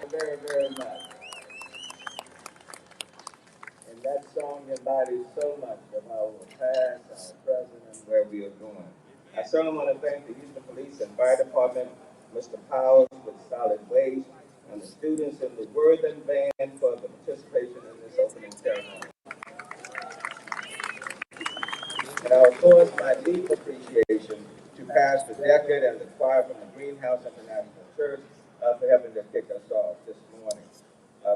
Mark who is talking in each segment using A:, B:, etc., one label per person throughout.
A: very, very much. And that song embodies so much of our past, our present, and where we are going. I certainly want to thank the Houston Police and Fire Department, Mr. Powers with Solid Waste, and the students in the Worthen Band for the participation in this opening ceremony. And of course, my deep appreciation to Pastor Deckard and the choir from the Greenhouse International Church for helping to kick us off this morning.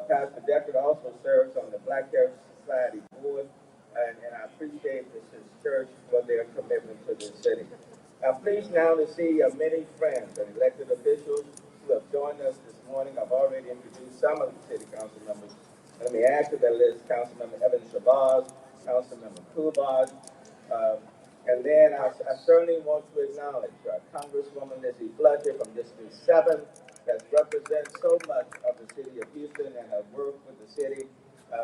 A: Pastor Deckard also serves on the Black Heritage Society board, and I appreciate his church for their commitment to this city. I'm pleased now to see many friends and elected officials who have joined us this morning. I've already introduced some of the city council members. Let me add to that list Councilmember Evan Shabazz, Councilmember Kubas, and then I certainly want to acknowledge Congresswoman Lizzie Fletcher from District 7 that represents so much of the city of Houston and her work with the city.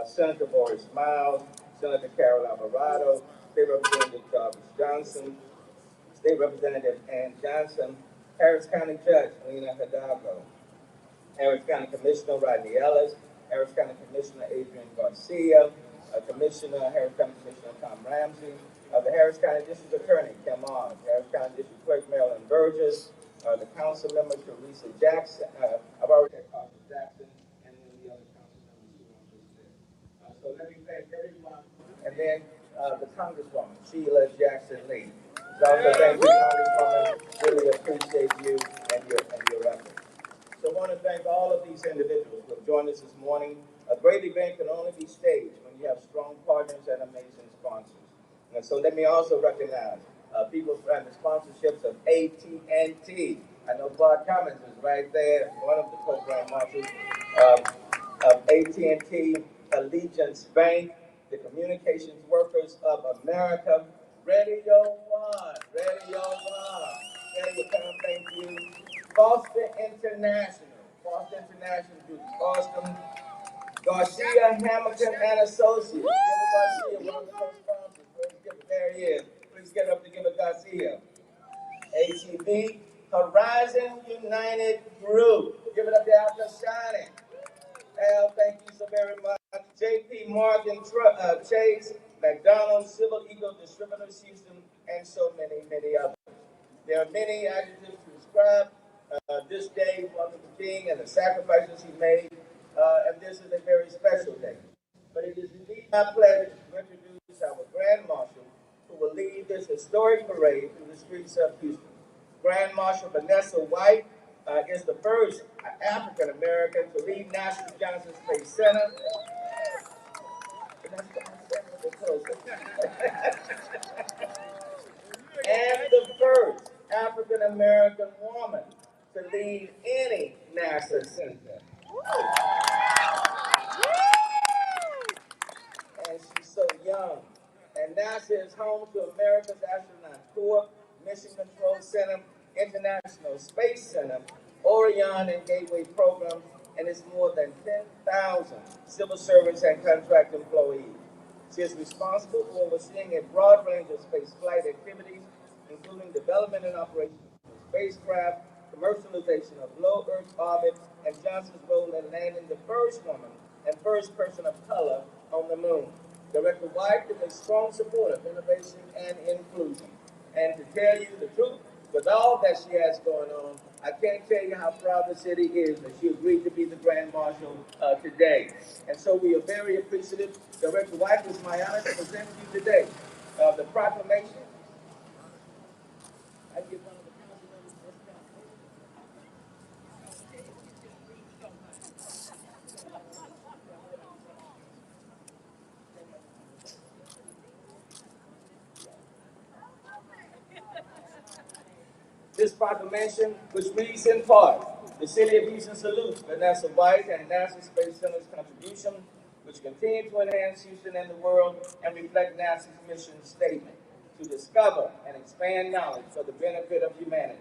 A: Senator Boris Miles, Senator Carol Alvarado, State Representative Jarvis Johnson, State Representative Ann Johnson, Harris County Judge Lena Hidalgo, Harris County Commissioner Rodney Ellis, Harris County Commissioner Adrian Garcia, Harris County Commissioner Tom Ramsey, the Harris County District Attorney Kim Ogg, Harris County District Clerk Marilyn Burgess, the Council Member Teresa Jackson, I've already said Carter Jackson, and then the other council members who are just there. So let me thank everyone, and then the Congresswoman Sheila Jackson Lee. So also thank you, Congresswoman. Really appreciate you and your efforts. So I want to thank all of these individuals who have joined us this morning. A great event can only be staged when you have strong partners and amazing sponsors. And so let me also recognize people and the sponsorships of AT&T. I know Bart Cummins is right there, one of the program marshals of AT&T, Allegiance Bank, the Communications Workers of America, Radio One, thank you. Boston International Group, Boston, Garcia, Hamilton, and Associates. Gilbert Garcia, one of the co-sponsors. There he is. Please get up to Gilbert Garcia. HEB, Horizon United Group. Give it up to Alpha Shining. Al, thank you so very much. JP Morgan Chase, McDonald's, Civil Eagle Distributors Houston, and so many, many others. There are many adjectives to describe this day, Martin Luther King, and the sacrifices he made, and this is a very special day. But it is indeed my pleasure to introduce our Grand Marshal, who will lead this historic parade through the streets of Houston. Grand Marshal Vanessa White is the first African American to lead NASA's Johnson Space Center. And the first African American woman to lead any NASA center. And she's so young. And NASA is home to America's Astronaut Corps, Mission Control Center, International Space Center, Orion and Gateway programs, and it's more than 10,000 civil servants and contract employees. She is responsible for overseeing a broad range of space flight activities, including development and operation of spacecraft, commercialization of low Earth orbit, and Johnson's role in landing the first woman and first person of color on the moon. Director White is a strong supporter of innovation and inclusion. And to tell you the truth, with all that she has going on, I can't tell you how proud the city is that she agreed to be the Grand Marshal today. And so we are very appreciative. Director White, it's my honor to present to you today the proclamation. I give one of the council members this proclamation, which reads in part, the City of Houston salutes Vanessa White and NASA Space Center's contribution, which continue to enhance Houston and the world and reflect NASA's mission statement to discover and expand knowledge for the benefit of humanity.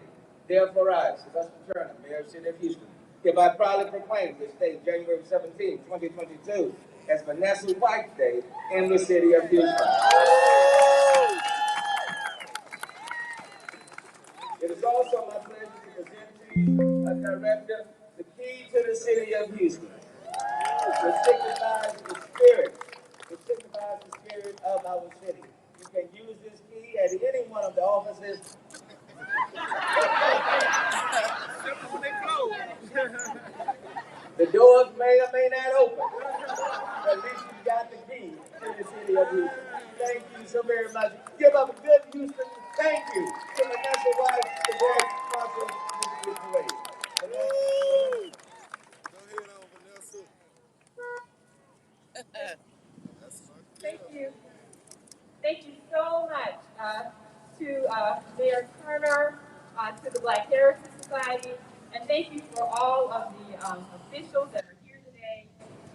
A: Therefore, I, Sylvester Turner, Mayor of the City of Houston, hereby proudly proclaim this day, January 17, 2022, as Vanessa White Day in the City of Houston. It is also my pleasure to present to you Director the key to the city of Houston, which signifies the spirit, of our city. You can use this key at any one of the offices. The doors may or may not open, but at least you got the key to the city of Houston. Thank you so very much. Give up a good Houston. Thank you to Vanessa White, the board sponsor of this parade. Go ahead on, Vanessa.
B: Thank you. Thank you so much to Mayor Turner, to the Black Heritage Society, and thank you for all of the officials that are here today.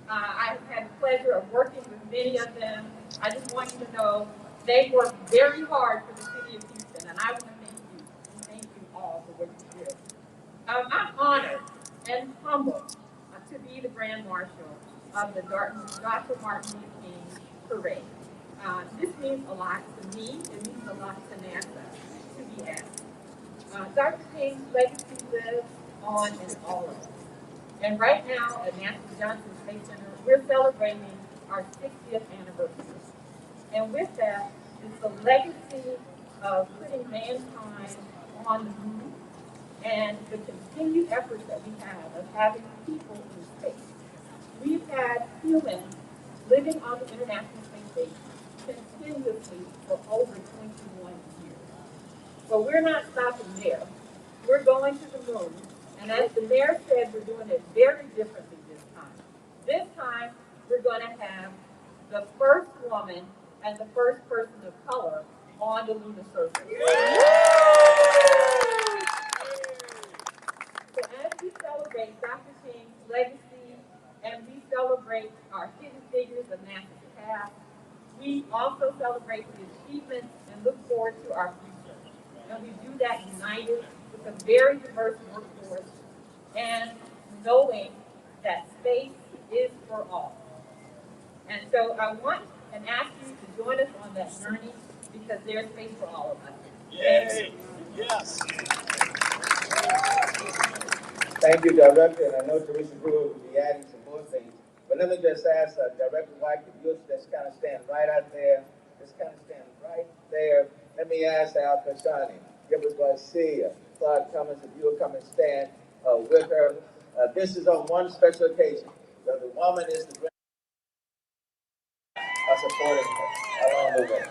B: I've had the pleasure of working with many of them. I just want you to know they work very hard for the city of Houston, and I want to thank you. Thank you all for what you do. I'm honored and humbled to be the Grand Marshal of the Dr. Martin Luther King Parade. This means a lot to me. It means a lot to NASA to be asked. Dr. King's legacy lives on in all of us. And right now at NASA Johnson Space Center, we're celebrating our 60th anniversary. And with that is the legacy of putting mankind on the moon and the continued efforts that we have of having people in space. We've had humans living on the International Space Station continuously for over 21 years. But we're not stopping there. We're going to the moon, and as the mayor said, we're doing it very differently this time. This time, we're going to have the first woman and the first person of color on the lunar surface. So as we celebrate Dr. King's legacy and we celebrate our hidden figures of NASA's past, we also celebrate the achievements and look forward to our future. And we do that united with a very diverse workforce and knowing that space is for all. And so I want and ask you to join us on that journey because there's space for all of us.
A: Yes. Yes. Thank you, Director. And I know Teresa Brewer will be adding some more things. But let me just ask Director White, if you'll just kind of stand right out there. Just kind of stand right there. Let me ask Al Kashani, Gilbert Garcia, Clark Cummins, if you will come and stand with her. This is on one special occasion. The woman is the great supporting her along the way.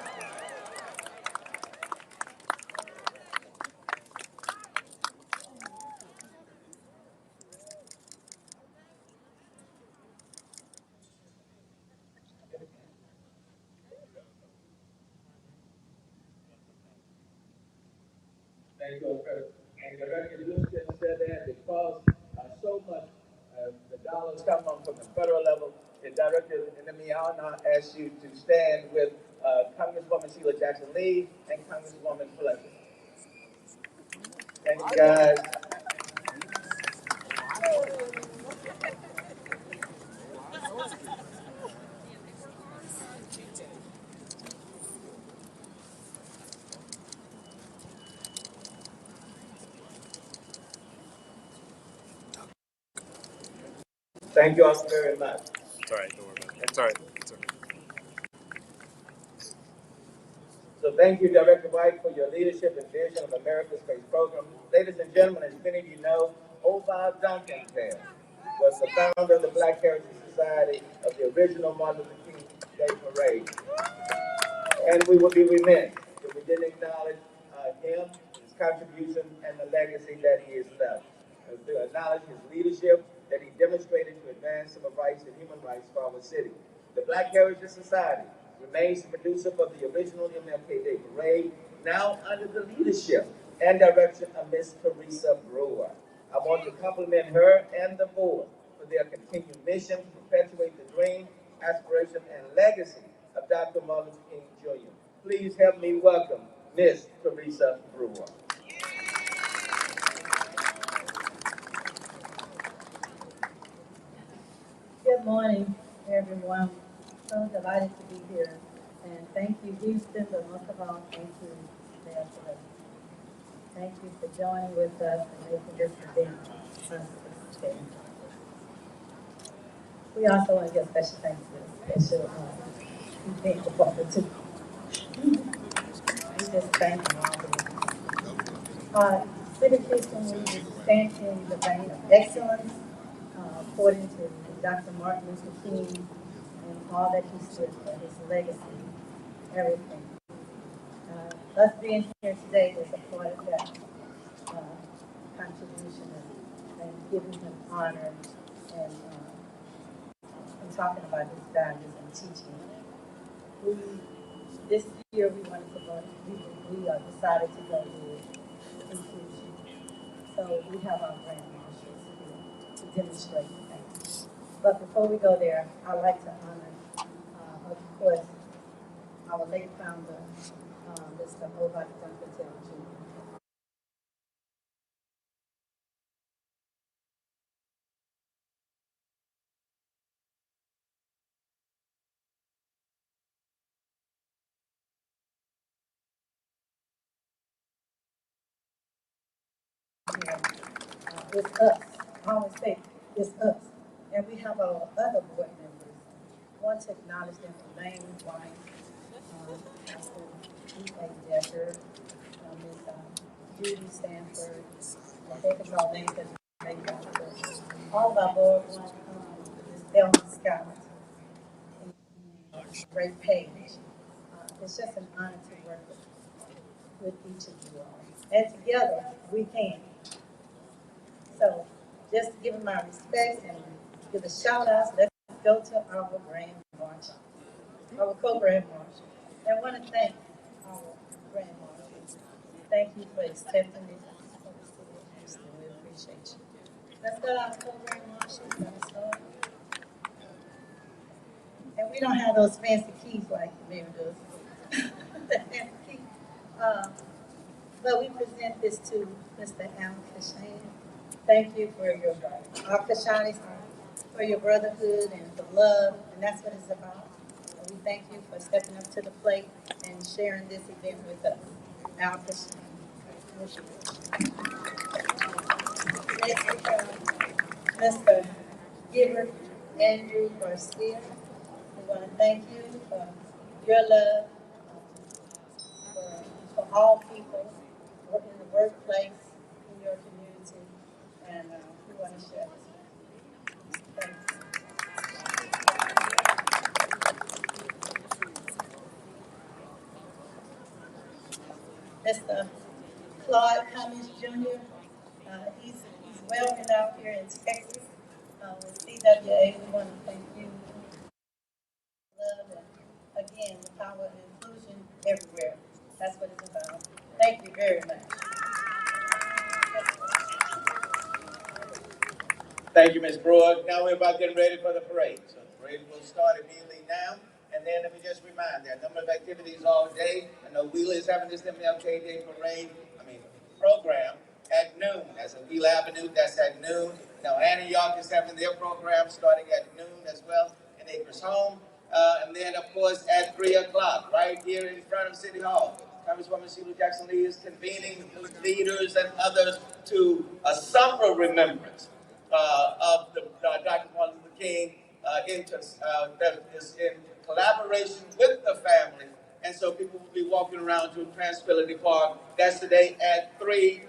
A: Thank you, and Director Houston said that because so much the dollars come from the federal level, the Director, and let me now ask you to stand with Congresswoman Sheila Jackson Lee and Congresswoman Fletcher. Thank you, guys. Thank you all very much.
C: It's all right, don't worry about it. It's all right. It's all right.
A: So thank you, Director White, for your leadership and vision of America's space program. Ladies and gentlemen, as many of you know, Oval Duncantail was the founder of the Black Heritage Society of the original Martin Luther King Day Parade. And we would be remiss if we didn't acknowledge him, his contribution, and the legacy that he has left. And to acknowledge his leadership that he demonstrated to advance civil rights and human rights for our city. The Black Heritage Society remains the producer of the original MLK Day Parade, now under the leadership and direction of Ms. Teresa Brewer. I want to compliment her and the board for their continued mission to perpetuate the dream, aspiration, and legacy of Dr. Martin Luther King Jr. Please help me welcome Ms. Teresa Brewer.
D: Good morning, everyone. So delighted to be here. And thank you, Houston, but most of all, thank you, Mayor Gilbert. Thank you for joining with us and making this event possible. there. We also want to give special thanks to the special event department too. We just thank them all. City of Houston, we stand in the vein of excellence, according to Dr. Martin Luther King and all that he stood for, his legacy, everything. Us being here today is a part of that contribution and giving him honor and talking about his values and teaching. We, this year we wanted to go, we decided to go with inclusion. So we have our grand marshals here to demonstrate things. But before we go there, I'd like to honor, of course, our late founder, Mr. Obach Duncan Jr. It's us. I always say it's us. And we have our other board members. I want to acknowledge them for name, wife, Pastor E.A. Decker, Ms. Judy Stanford, I think it's all names that they got. All of our board, Ms. Thelma Scott, and Ray Page. It's just an honor to work with each of you all. And together, we can. So, just to give him my respect and give a shout out, let's go to our grand marshal, our co-grand marshal. And I want to thank our grand marshal. Thank you for accepting this for the city of Houston. We appreciate you. Let's go to our co-grand marshal. Let's go. And we don't have those fancy keys like the mayor does. The fancy key. But we present this to Mr. Al Kashan. Thank you for your Al-Kashani, for your brotherhood and for love, and that's what it's about. And we thank you for stepping up to the plate and sharing this event with us. Al-Kashani. Next, we have Mr. Gilbert Andrew Garcia. We want to thank you for your love for all people in the workplace, in your community, and we want to share this. Thank you. Mr. Claude Cummings Jr., he's well renowned here in Texas. With CWA, we want to thank you. Love and again, the power of inclusion everywhere. That's what it's about. Thank you very much.
A: Thank you, Ms. Brewer. Now we're about getting ready for the parade. So the parade will start immediately now. And then let me just remind, there are a number of activities all day. I know Wheeler is having this MLK Day parade, program at noon. That's at Wheeler Avenue, that's at noon. Now Annie York is having their program starting at noon as well in Acres Home. And then, of course, at 3 o'clock, right here in front of City Hall, Congresswoman Sheila Jackson Lee is convening leaders and others to a somber remembrance of Dr. Martin Luther King that is in collaboration with the family. And so people will be walking around to Tranquility Park. That's today at 3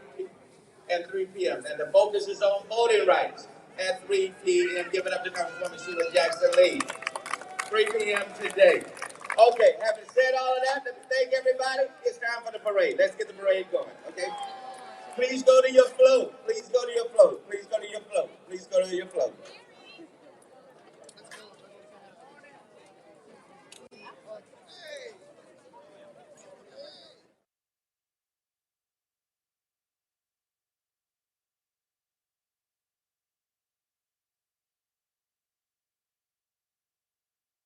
A: p.m. And the focus is on voting rights at 3 p.m. Giving up to Congresswoman Sheila Jackson Lee. 3 p.m. today. Okay, having said all of that, let me thank everybody. It's time for the parade. Let's get the parade going, okay? Please go to your float.